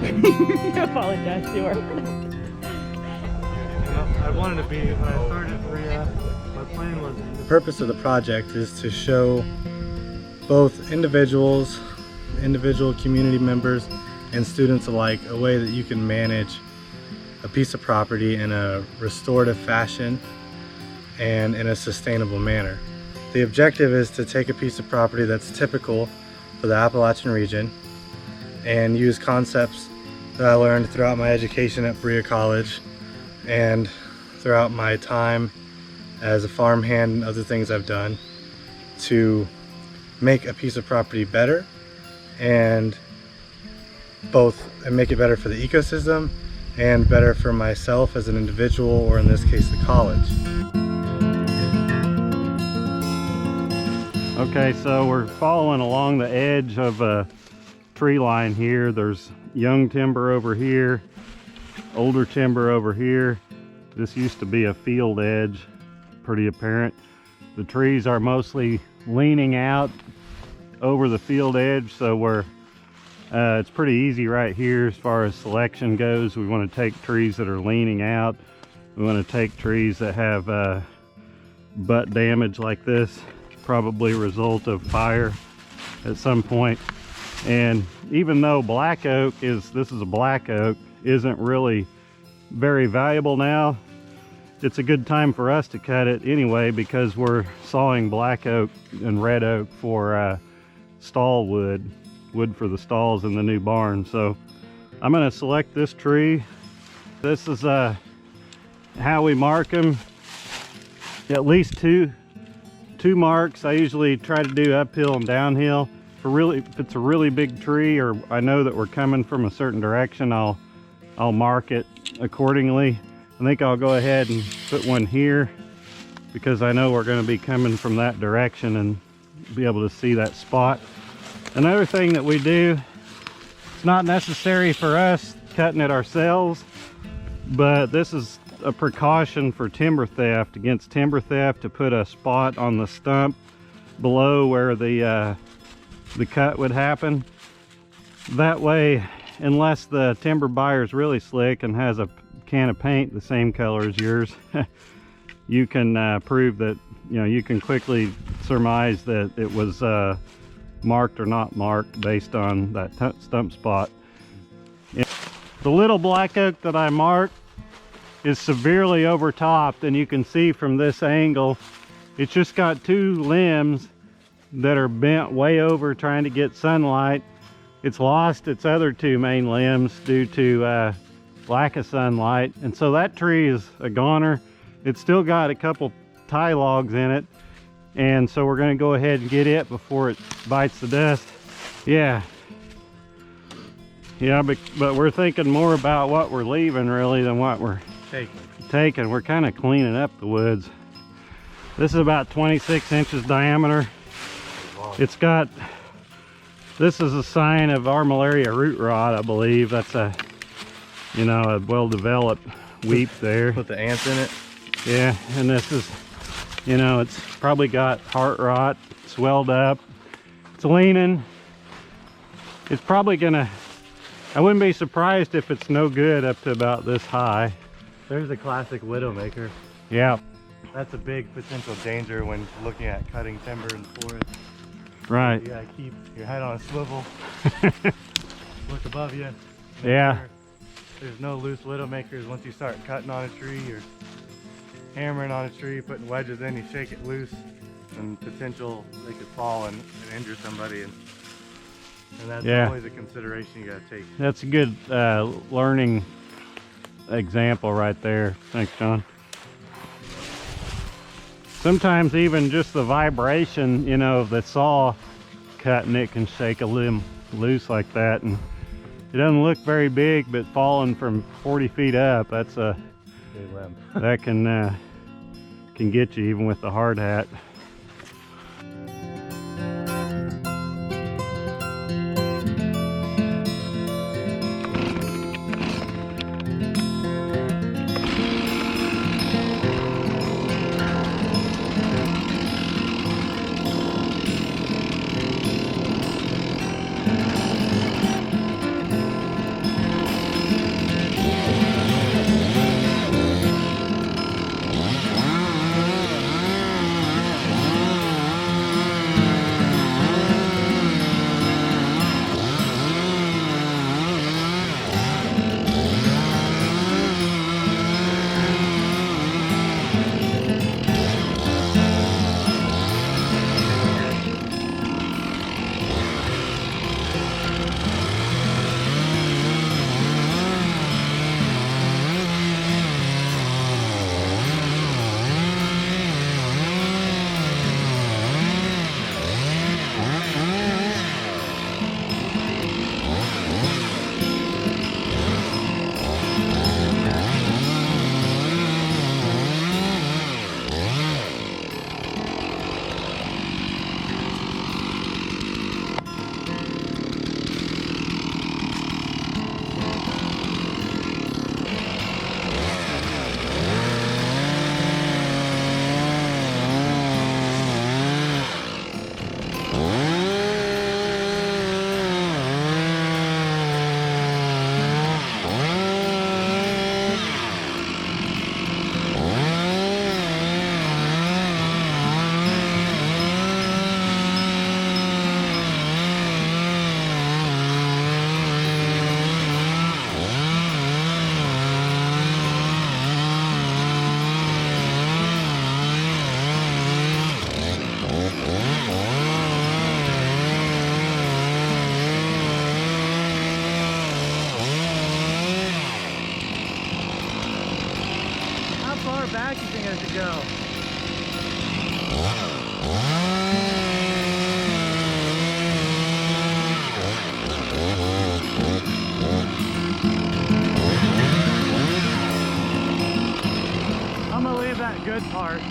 You apologize to her. I wanted to be, when I started Berea, my plan was... The purpose of the project is to show both individual community members and students alike a way that you can manage a piece of property in a restorative fashion and in a sustainable manner. The objective is to take a piece of property that's typical for the Appalachian region and use concepts that I learned throughout my education at Berea College and throughout my time as a farmhand and other things I've done to make a piece of property better and make it better for the ecosystem and better for myself as an individual, or in this case the college. Okay, so we're following along the edge of a tree line here. There's young timber over here, older timber over here. This used to be a field edge, pretty apparent. The trees are mostly leaning out over the field edge, so it's pretty easy right here as far as selection goes. We want to take trees that are leaning out. We want to take trees that have butt damage like this, probably a result of fire at some point. And even though black oak this is a black oak, isn't really very valuable now, it's a good time for us to cut it anyway, because we're sawing black oak and red oak for stall wood for the stalls in the new barn. So I'm going to select this tree. This is how we mark them. At least two marks. I usually try to do uphill and downhill. If it's a really big tree, or I know that we're coming from a certain direction, I'll mark it accordingly. I think I'll go ahead and put one here because I know we're going to be coming from that direction and be able to see that spot. Another thing that we do, it's not necessary for us cutting it ourselves, but this is a precaution for timber theft, against timber theft, to put a spot on the stump below where the cut would happen. That way, unless the timber buyer is really slick and has a can of paint the same color as yours, you can prove that, you can quickly surmise that it was marked or not marked based on that stump spot. The little black oak that I marked is severely overtopped, and you can see from this angle it's just got two limbs that are bent way over trying to get sunlight. It's lost its other two main limbs due to lack of sunlight, and so that tree is a goner. It's still got a couple tie logs in it, and so we're going to go ahead and get it before it bites the dust. Yeah, but we're thinking more about what we're leaving really than what we're taking. We're kind of cleaning up the woods. This is about 26 inches diameter. It's got, this is a sign of armillaria root rot, I believe. That's a well-developed weep there. Put the ants in it. Yeah, and this is, it's probably got heart rot, swelled up, it's leaning. It's probably gonna, I wouldn't be surprised if it's no good up to about this high. There's a classic widowmaker. Yeah. That's a big potential danger when looking at cutting timber in the forest. Right. You gotta keep your head on a swivel. Look above you. Yeah. There's no loose widowmakers. Once you start cutting on a tree or hammering on a tree, putting wedges in, you shake it loose, and potential they could fall and injure somebody. And that's always a consideration you gotta take. That's a good learning example right there. Thanks, John. Sometimes even just the vibration, of the saw cutting it can shake a limb loose like that, and it doesn't look very big, but falling from 40 feet up, that's a big limb. That can get you even with the hard hat. far back do you think I should go? I'm gonna leave that good part.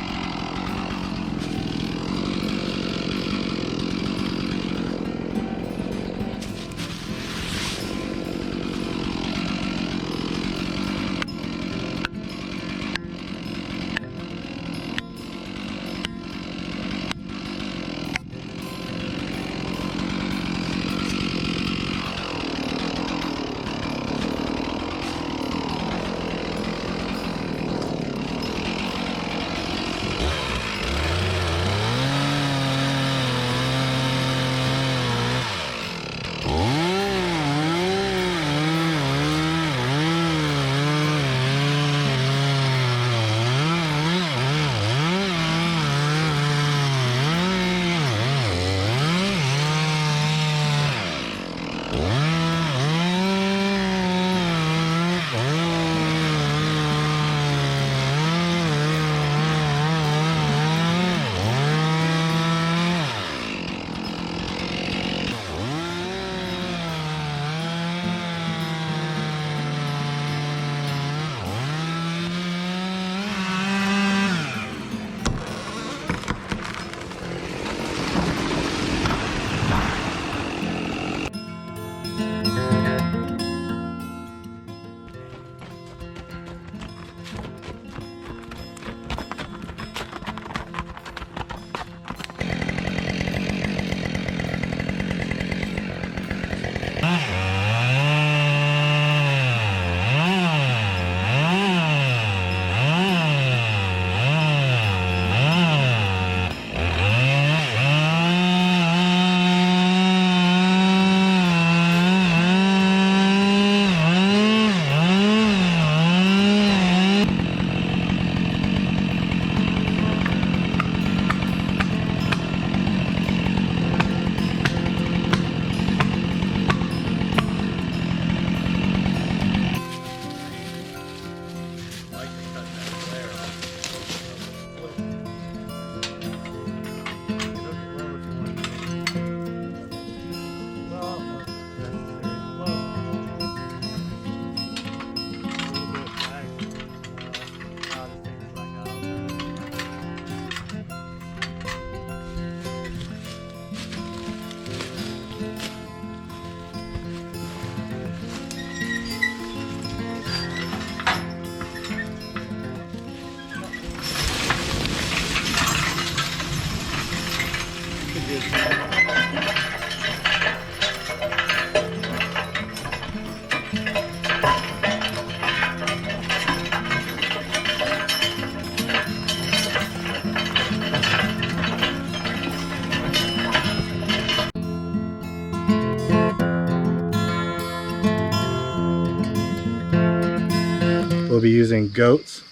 We'll be using goats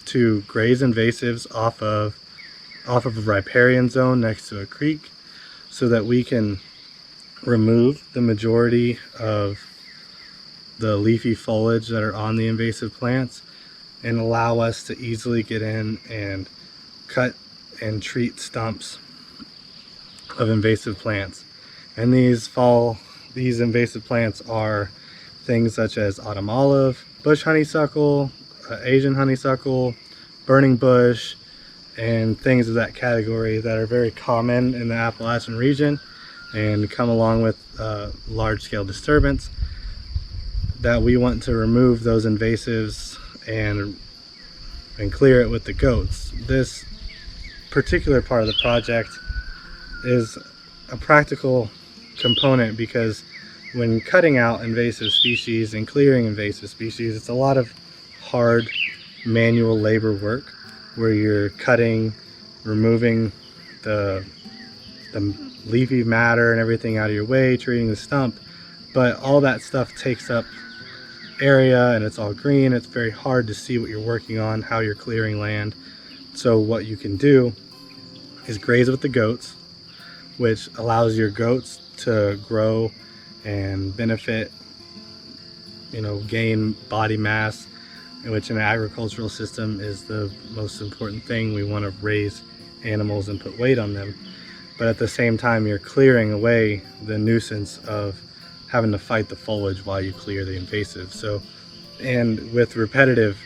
to graze invasives off of a riparian zone next to a creek so that we can remove the majority of the leafy foliage that are on the invasive plants and allow us to easily get in and cut and treat stumps of invasive plants. And these invasive plants are things such as autumn olive, bush honeysuckle, Asian honeysuckle, burning bush, and things of that category that are very common in the Appalachian region and come along with large-scale disturbance, that we want to remove those invasives and clear it with the goats. This particular part of the project is a practical component because when cutting out invasive species and clearing invasive species, it's a lot of hard manual labor work where you're cutting, removing the leafy matter and everything out of your way, treating the stump, but all that stuff takes up area and it's all green. It's very hard to see what you're working on, how you're clearing land. So what you can do is graze with the goats, which allows your goats to grow and benefit, gain body mass which in an agricultural system is the most important thing. We want to raise animals and put weight on them. But at the same time, you're clearing away the nuisance of having to fight the foliage while you clear the invasive. So, and with repetitive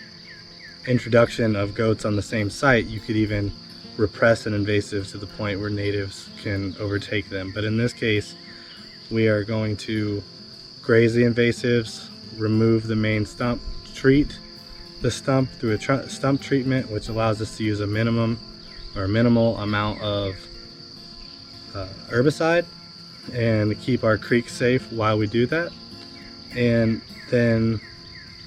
introduction of goats on the same site, you could even repress an invasive to the point where natives can overtake them. But in this case, we are going to graze the invasives, remove the main stump, treat the stump through a stump treatment, which allows us to use a minimum or minimal amount of herbicide and keep our creek safe while we do that, and then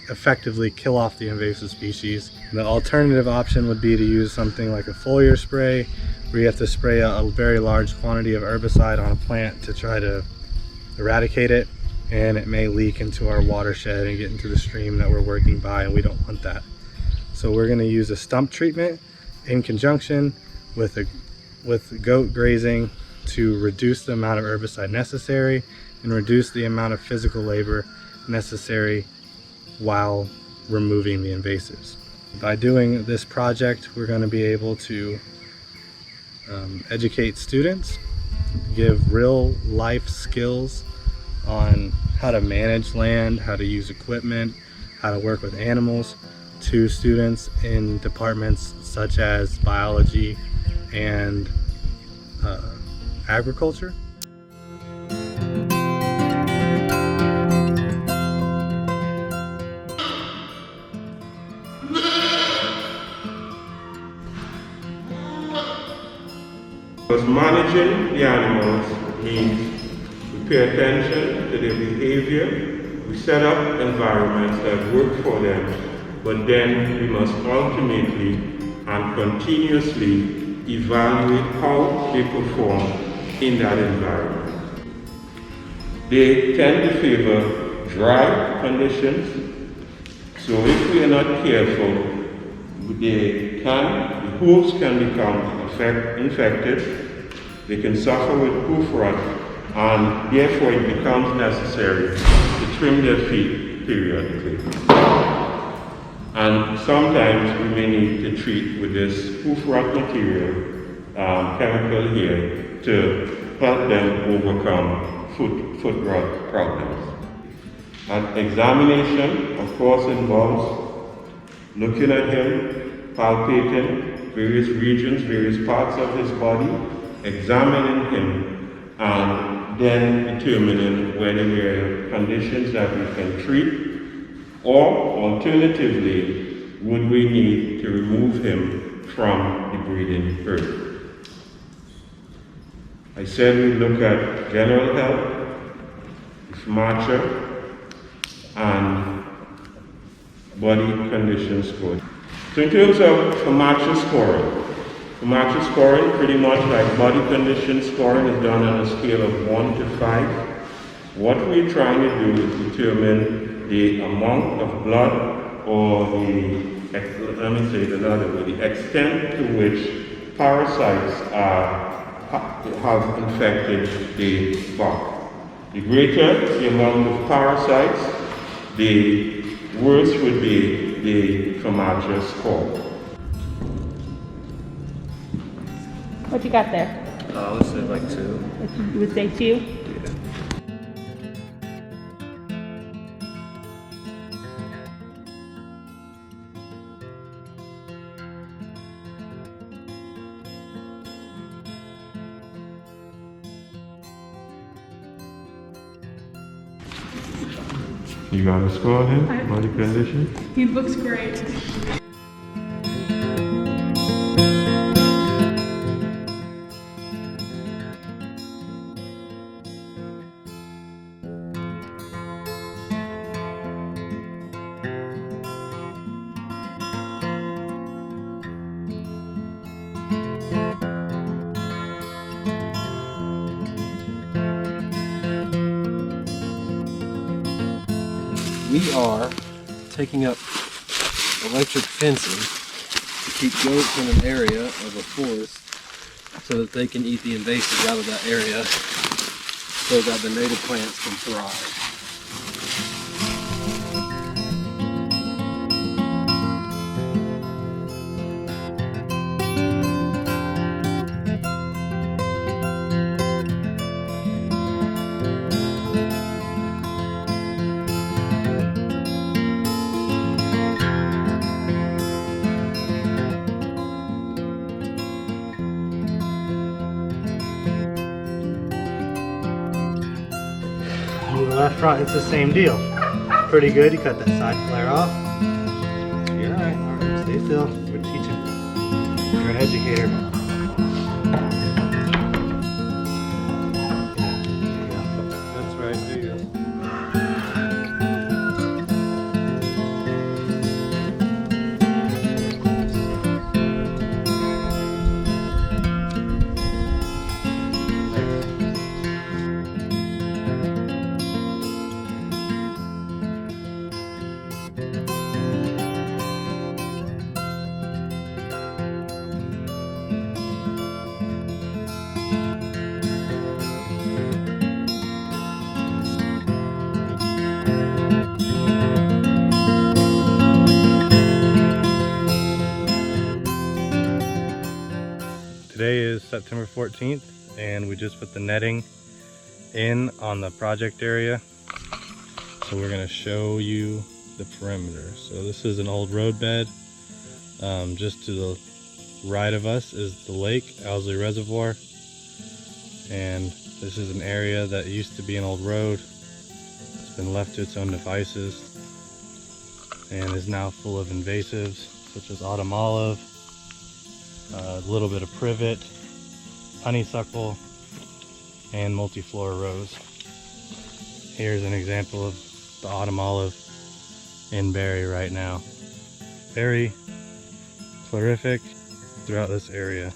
effectively kill off the invasive species. The alternative option would be to use something like a foliar spray, where you have to spray a very large quantity of herbicide on a plant to try to eradicate it, and it may leak into our watershed and get into the stream that we're working by, and we don't want that. So we're going to use a stump treatment in conjunction with goat grazing to reduce the amount of herbicide necessary and reduce the amount of physical labor necessary while removing the invasives. By doing this project, we're going to be able to educate students, give real life skills on how to manage land, how to use equipment, how to work with animals to students in departments such as biology and agriculture. Because managing the animals means we pay attention to their behavior, we set up environments that work for them, but then we must ultimately and continuously evaluate how they perform in that environment. They tend to favor dry conditions, so if we are not careful, the hooves can become infected, they can suffer with hoof rot, and therefore it becomes necessary to trim their feet periodically. And sometimes we may need to treat with this hoof rot material, chemical here, to help them overcome foot rot problems. And examination, of course, involves looking at him, palpating various regions, various parts of his body, examining him, and then determining whether there are conditions that we can treat, or alternatively, would we need to remove him from the breeding herd. I said we look at general health, FEMACHA, and body condition score. So in terms of FEMACHA scoring, pretty much like body condition scoring, is done on a scale of 1 to 5. What we're trying to do is determine the amount of blood, or let me say it another way, the extent to which parasites have infected the bark. The greater the amount of parasites, the worse would be the FEMACHA score. What you got there? I would say like 2. You would say 2? You got a score on him? Body condition? He looks great. We are taking up electric fencing to keep goats in an area of a forest so that they can eat the invasives out of that area so that the native plants can thrive. front, it's the same deal. Pretty good. You cut that side flare off. You're all right. All right, stay still. We're teaching. You're an educator. Yeah, there you go. That's right. There you go. Today is September 14th and we just put the netting in on the project area. So we're going to show you the perimeter. So this is an old roadbed. Just to the right of us is the lake, Owsley Reservoir. And this is an area that used to be an old road. It's been left to its own devices and is now full of invasives such as autumn olive, a little bit of privet, honeysuckle, and multiflora rose. Here's an example of the autumn olive in berry right now. Very prolific throughout this area.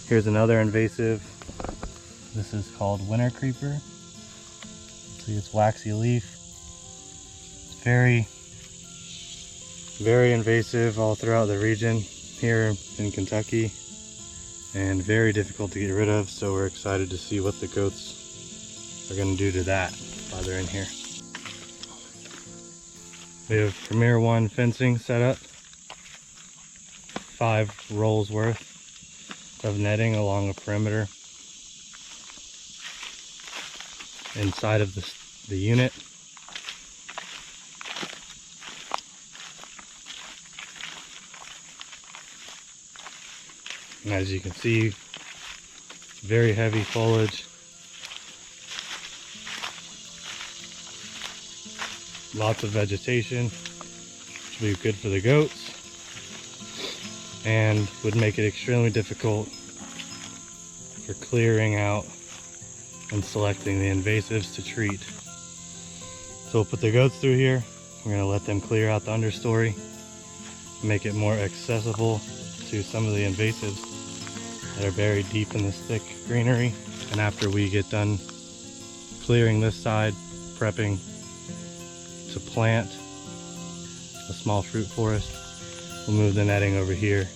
Here's another invasive. This is called winter creeper. See its waxy leaf. It's very invasive all throughout the region here in Kentucky and very difficult to get rid of, so we're excited to see what the goats are going to do to that while they're in here. We have Premier 1 fencing set up, 5 rolls worth of netting along a perimeter inside of the unit. And as you can see, very heavy foliage. Lots of vegetation, which would be good for the goats and would make it extremely difficult for clearing out and selecting the invasives to treat. So we'll put the goats through here. We're going to let them clear out the understory, make it more accessible to some of the invasives that are buried deep in this thick greenery. And after we get done clearing this side, prepping to plant a small fruit forest, we'll move the netting over here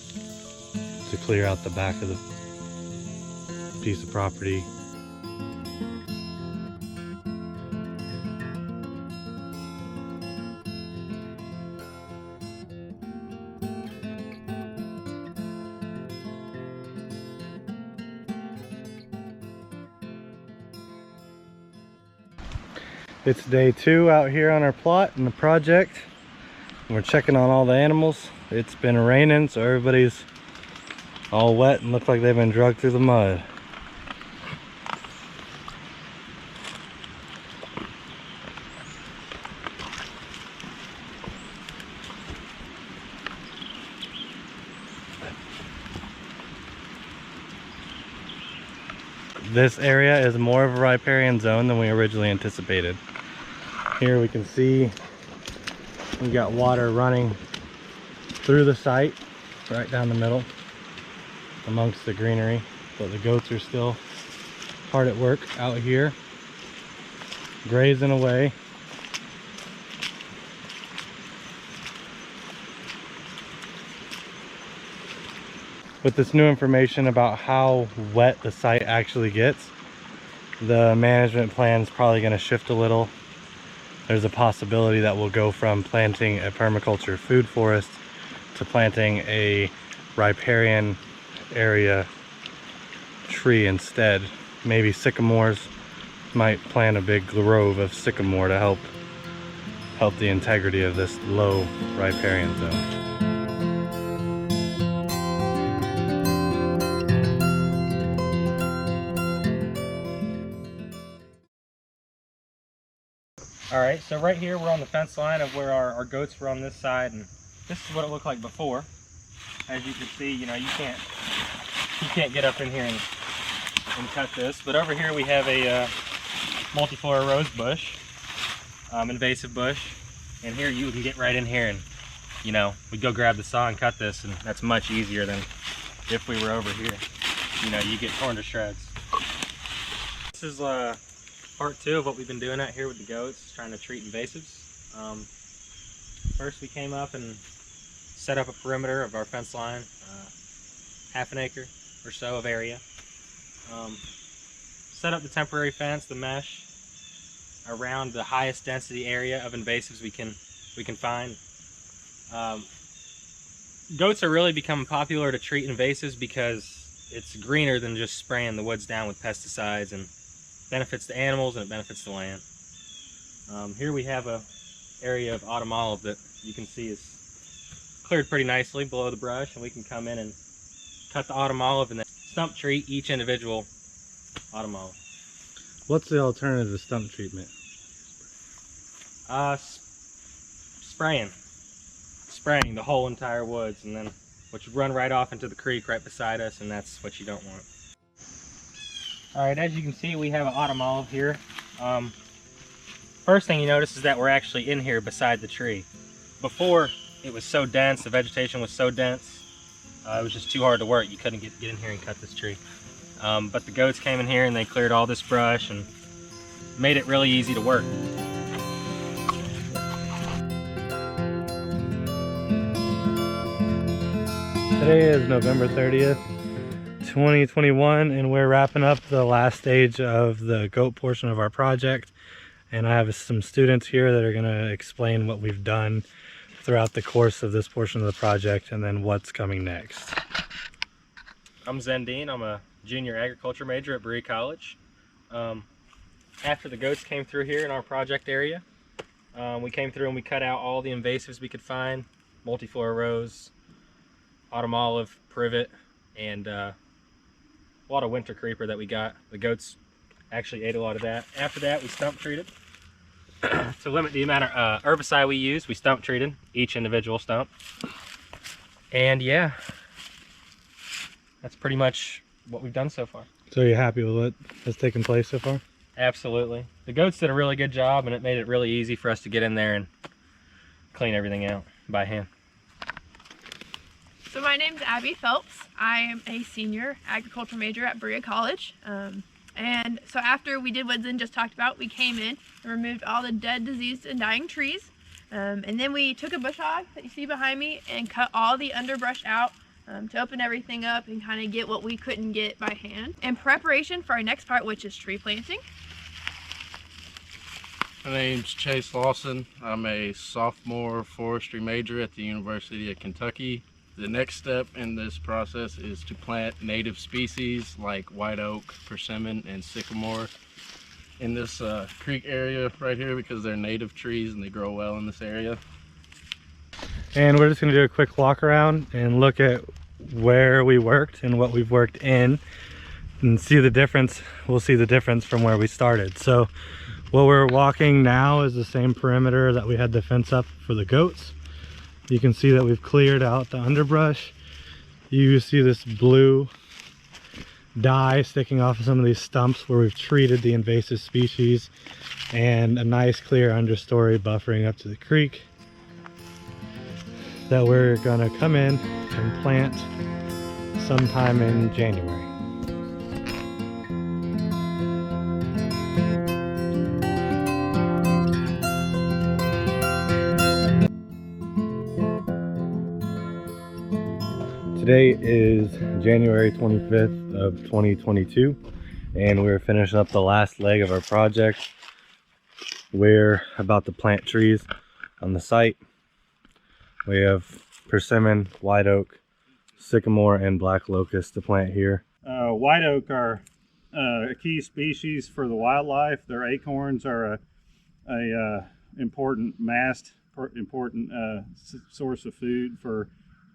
to clear out the back of the piece of property. It's day 2 out here on our plot in the project. We're checking on all the animals. It's been raining, so everybody's all wet and look like they've been dragged through the mud. This area is more of a riparian zone than we originally anticipated. Here we can see we got water running through the site, right down the middle, amongst the greenery. But the goats are still hard at work out here, grazing away. With this new information about how wet the site actually gets, the management plan is probably going to shift a little. There's a possibility that we'll go from planting a permaculture food forest to planting a riparian area tree instead. Maybe sycamores. Might plant a big grove of sycamore to help the integrity of this low riparian zone. All right, so right here we're on the fence line of where our goats were on this side, and this is what it looked like before. As you can see, you know, you can't get up in here and cut this. But over here we have a multiflora rose bush, invasive bush, and here you can get right in here and, you know, we go grab the saw and cut this, and that's much easier than if we were over here. You know, you get torn to shreds. This is part 2 of what we've been doing out here with the goats, trying to treat invasives. First we came up and set up a perimeter of our fence line, half an acre or so of area. Set up the temporary fence, the mesh, around the highest density area of invasives we can find. Goats are really becoming popular to treat invasives because it's greener than just spraying the woods down with pesticides, and benefits the animals and it benefits the land. Here we have a area of autumn olive that you can see is cleared pretty nicely below the brush, and we can come in and cut the autumn olive and then stump treat each individual autumn olive. What's the alternative to stump treatment? Spraying the whole entire woods, and then which would run right off into the creek right beside us, and that's what you don't want. All right, as you can see, we have an autumn olive here. First thing you notice is that we're actually in here beside the tree. Before, it was so dense, the vegetation was so dense, it was just too hard to work. You couldn't get in here and cut this tree. But the goats came in here and they cleared all this brush and made it really easy to work. Today is November 30th, 2021, and we're wrapping up the last stage of the goat portion of our project. And I have some students here that are going to explain what we've done throughout the course of this portion of the project and then what's coming next. I'm Zendine. I'm a junior agriculture major at Berea College. After the goats came through here in our project area, we came through and we cut out all the invasives we could find: multiflora rose, autumn olive, privet, and a lot of winter creeper that we got. The goats actually ate a lot of that. After that, we stump treated. To limit the amount of herbicide we used, we stump treated each individual stump. And yeah, that's pretty much what we've done so far. So you're happy with what has taken place so far? Absolutely. The goats did a really good job, and it made it really easy for us to get in there and clean everything out by hand. So my name's Abby Phelps. I am a senior agriculture major at Berea College. And so after we did what Zen just talked about, we came in and removed all the dead, diseased, and dying trees. And then we took a bush hog that you see behind me and cut all the underbrush out to open everything up and kind of get what we couldn't get by hand. In preparation for our next part, which is tree planting. My name's Chase Lawson. I'm a sophomore forestry major at the University of Kentucky. The next step in this process is to plant native species like white oak, persimmon, and sycamore in this creek area right here because they're native trees and they grow well in this area. And we're just going to do a quick walk around and look at where we worked and what we've worked in and see the difference. We'll see the difference from where we started. So what we're walking now is the same perimeter that we had the fence up for the goats. You can see that we've cleared out the underbrush. You see this blue dye sticking off of some of these stumps where we've treated the invasive species, and a nice clear understory buffering up to the creek that we're gonna come in and plant sometime in January. Today is January 25th of 2022, and we're finishing up the last leg of our project. We're about to plant trees on the site. We have persimmon, white oak, sycamore, and black locust to plant here. White oak are a key species for the wildlife. Their acorns are a important source of food for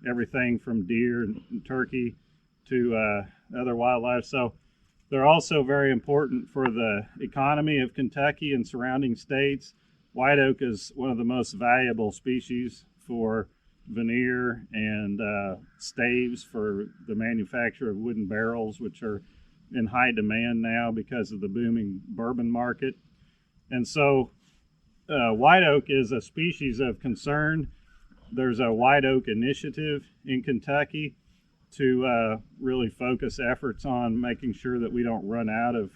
everything from deer and turkey to other wildlife. So they're also very important for the economy of Kentucky and surrounding states. white oak is one of the most valuable species for veneer and staves for the manufacture of wooden barrels, which are in high demand now because of the booming bourbon market. And so white oak is a species of concern. There's a white oak initiative in Kentucky to really focus efforts on making sure that we don't run out of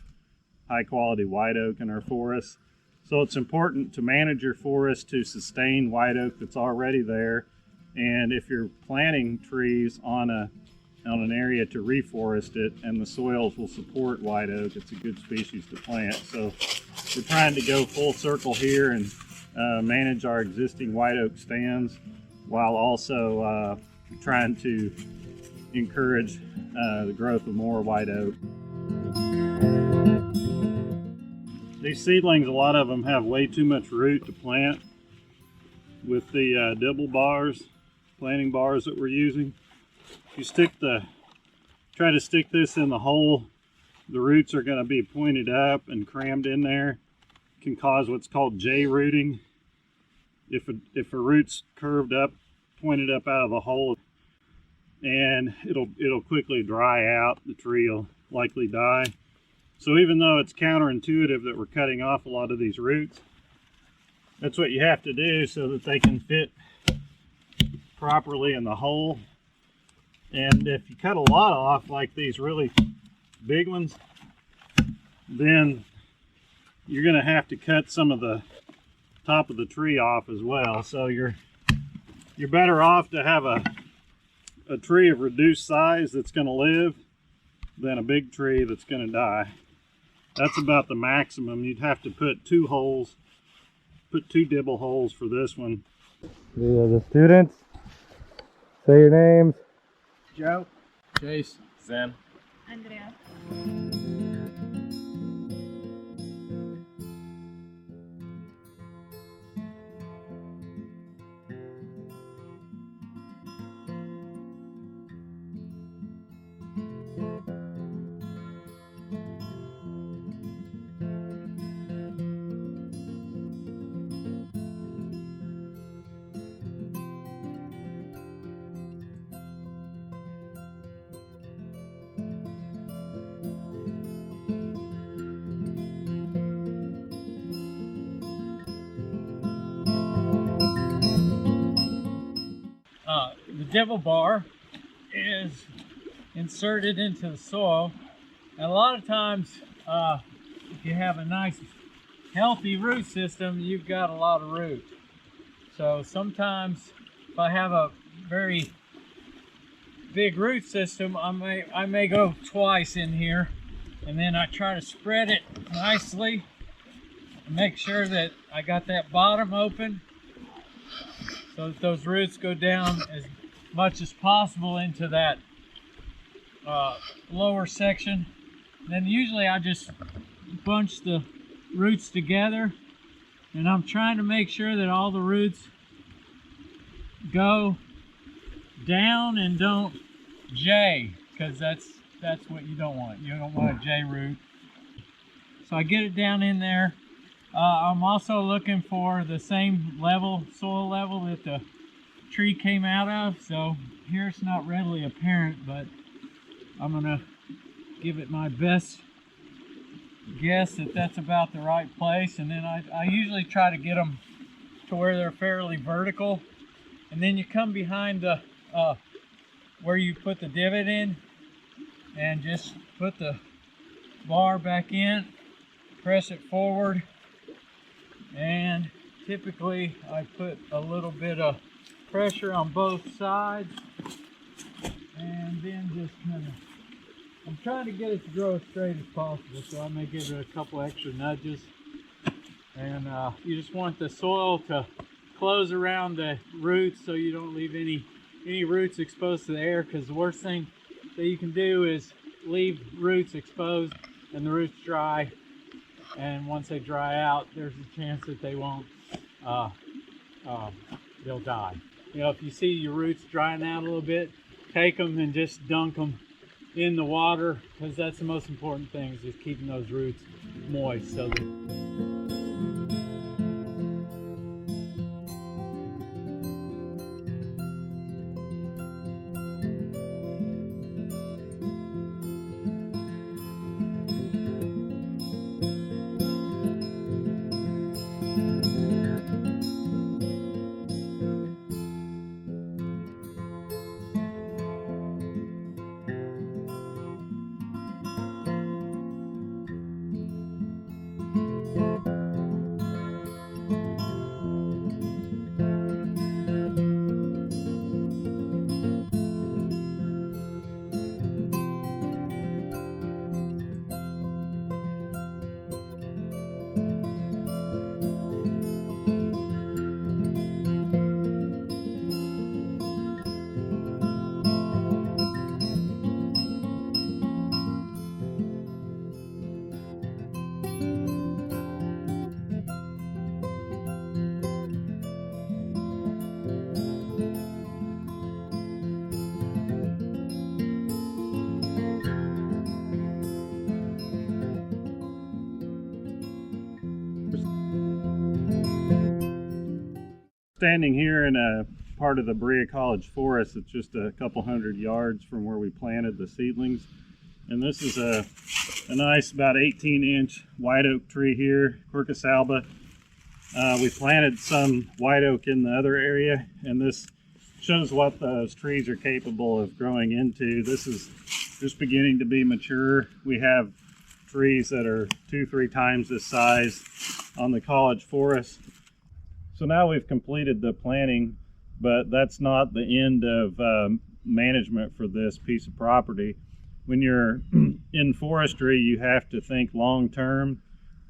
high quality white oak in our forests. So it's important to manage your forest to sustain white oak that's already there. And if you're planting trees on an area to reforest it, and the soils will support white oak, it's a good species to plant. So we're trying to go full circle here and manage our existing white oak stands while also trying to encourage the growth of more white oak. These seedlings, a lot of them have way too much root to plant with the dibble bars, planting bars that we're using. If you try to stick this in the hole, the roots are going to be pointed up and crammed in there. It can cause what's called J rooting. If a root's curved up, pointed up out of the hole, and it'll quickly dry out, the tree will likely die. So even though it's counterintuitive that we're cutting off a lot of these roots, that's what you have to do so that they can fit properly in the hole. And if you cut a lot off, like these really big ones, then you're going to have to cut some of the top of the tree off as well. So you're better off to have a tree of reduced size that's going to live than a big tree that's going to die. That's about the maximum. You'd have to put 2 holes, put 2 dibble holes for this one. The students, say your names. Joe. Chase. Zen. Andrea. The dibble bar is inserted into the soil, and a lot of times if you have a nice healthy root system, you've got a lot of root. So sometimes if I have a very big root system, I may go twice in here, and then I try to spread it nicely and make sure that I got that bottom open so that those roots go down as much as possible into that lower section. And then usually I just bunch the roots together, and I'm trying to make sure that all the roots go down and don't J, because that's what you don't want. You don't want a J root. So I get it down in there. I'm also looking for the same soil level that the tree came out of. So here it's not readily apparent, but I'm gonna give it my best guess that that's about the right place. And then I usually try to get them to where they're fairly vertical. And then you come behind the where you put the divot in and just put the bar back in, press it forward, and typically I put a little bit of pressure on both sides, and then just kind of, I'm trying to get it to grow as straight as possible, so I may give it a couple extra nudges. And you just want the soil to close around the roots so you don't leave any roots exposed to the air, because the worst thing that you can do is leave roots exposed and the roots dry, and once they dry out, there's a chance that they won't, they'll die. You know, if you see your roots drying out a little bit, take them and just dunk them in the water, because that's the most important thing, is just keeping those roots moist. So that Standing here in a part of the Berea College forest. It's just a couple hundred yards from where we planted the seedlings. And this is a nice about 18-inch white oak tree here, Quercus alba. We planted some white oak in the other area, and this shows what those trees are capable of growing into. This is just beginning to be mature. We have trees that are 2-3 times this size on the college forest. So now we've completed the planting, but that's not the end of management for this piece of property. When you're in forestry, you have to think long term,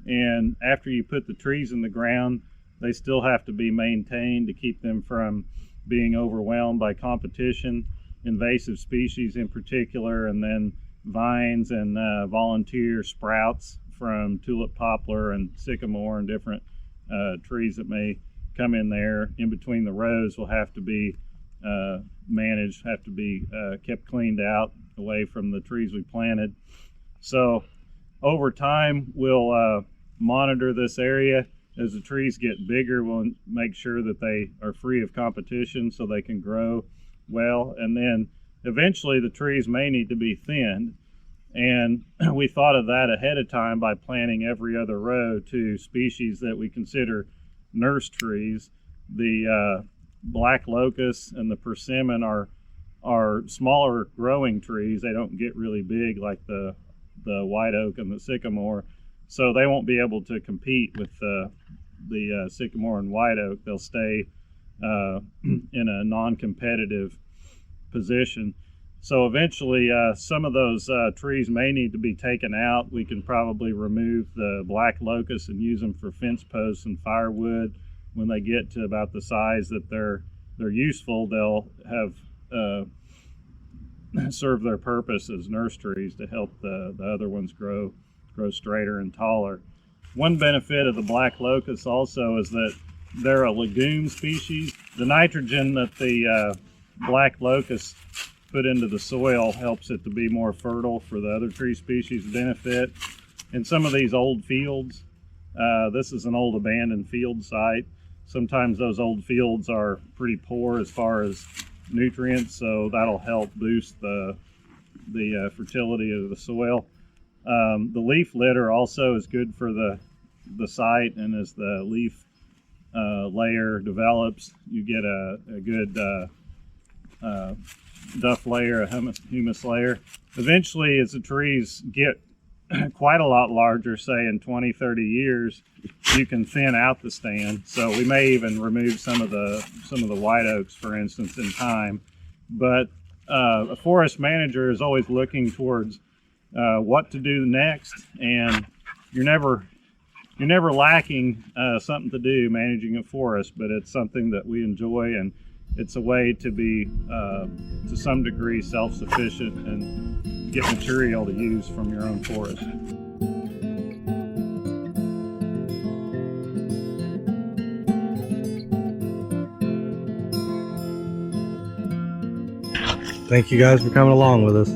and after you put the trees in the ground, they still have to be maintained to keep them from being overwhelmed by competition, invasive species in particular, and then vines and volunteer sprouts from tulip poplar and sycamore and different trees that may come in there. In between the rows will have to be managed, have to be kept cleaned out away from the trees we planted. So over time we'll monitor this area. As the trees get bigger, we'll make sure that they are free of competition so they can grow well, and then eventually the trees may need to be thinned, and we thought of that ahead of time by planting every other row to species that we consider nurse trees. The black locust and the persimmon are smaller growing trees. They don't get really big like the white oak and the sycamore, so they won't be able to compete with the sycamore and white oak. They'll stay in a non-competitive position. So eventually some of those trees may need to be taken out. We can probably remove the black locust and use them for fence posts and firewood. When they get to about the size that they're useful, they'll have serve their purpose as nurse trees to help the other ones grow straighter and taller. One benefit of the black locust also is that they're a legume species. The nitrogen that the black locust put into the soil helps it to be more fertile for the other tree species to benefit. In some of these old fields, this is an old abandoned field site. Sometimes those old fields are pretty poor as far as nutrients, so that'll help boost the fertility of the soil. The leaf litter also is good for the site, and as the leaf layer develops, you get a good duff layer, a humus layer. Eventually, as the trees get quite a lot larger, say in 20-30 years, you can thin out the stand. So we may even remove some of the white oaks, for instance, in time. But a forest manager is always looking towards what to do next, and you're never lacking something to do managing a forest, but it's something that we enjoy, and it's a way to be to some degree self-sufficient and get material to use from your own forest. Thank you guys for coming along with us.